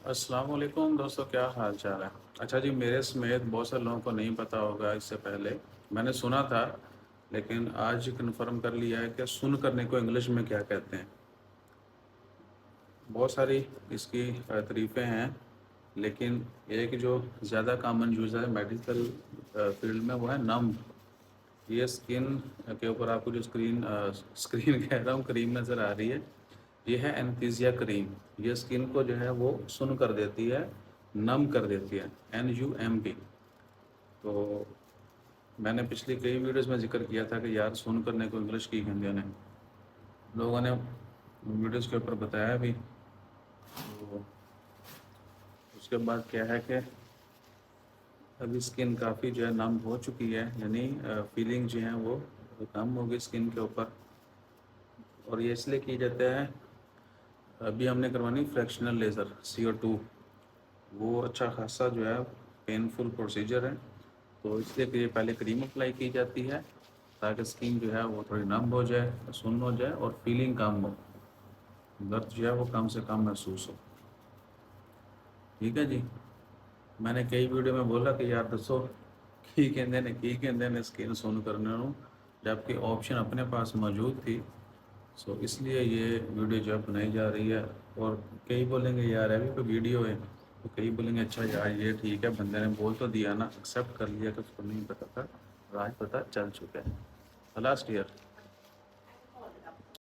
السلام علیکم دوستوں، کیا حال چال ہے؟ اچھا جی، میرے سمیت بہت سے لوگوں کو نہیں پتہ ہوگا، اس سے پہلے میں نے سنا تھا لیکن آج کنفرم کر لیا ہے کہ سن کرنے کو انگلش میں کیا کہتے ہیں۔ بہت ساری اس کی تعریفیں ہیں، لیکن ایک جو زیادہ کامن یوز ہے میڈیکل فیلڈ میں وہ ہے نم۔ یہ اسکن کے اوپر آپ کو جو اسکرین کہہ رہا ہوں، کریم نظر آ رہی ہے، یہ ہے اینتھیزیا کریم۔ یہ اسکن کو جو ہے وہ سن کر دیتی ہے، نم کر دیتی ہے، NUMB۔ تو میں نے پچھلی کئی ویڈیوز میں ذکر کیا تھا کہ یار سن کرنے کو انگلش کی ہندیوں نے لوگوں نے ویڈیوز کے اوپر بتایا بھی۔ تو اس کے بعد کیا ہے کہ ابھی اسکن کافی جو ہے نم ہو چکی ہے، یعنی فیلنگ جو ہیں وہ کم ہوگی اسکن کے اوپر، اور یہ اس لیے کی جاتے ہیں۔ ابھی ہم نے کروانی فریکشنل لیزر CO2، وہ اچھا خاصا جو ہے پینفل پروسیجر ہے، تو اس لیے کہ یہ پہلے کریم اپلائی کی جاتی ہے تاکہ اسکن جو ہے وہ تھوڑی نم ہو جائے، سن ہو جائے، اور فیلنگ کم ہو، درد جو ہے وہ کم سے کم محسوس ہو۔ ٹھیک ہے جی، میں نے کئی ویڈیو میں بولا کہ یار دسو کی کہندے نے اسکن سن کرنے ہوں، جبکہ آپشن اپنے پاس موجود تھی۔ اس لیے یہ ویڈیو جو بنائی جا رہی ہے، اور کئی بولیں گے یار ابھی کوئی ویڈیو ہے، تو کئی بولیں گے اچھا یار یہ ٹھیک ہے، بندے نے بول تو دیا نا، ایکسیپٹ کر لیا کہ اس کو نہیں پتا تھا، آج پتہ چل چکا ہے۔ Last year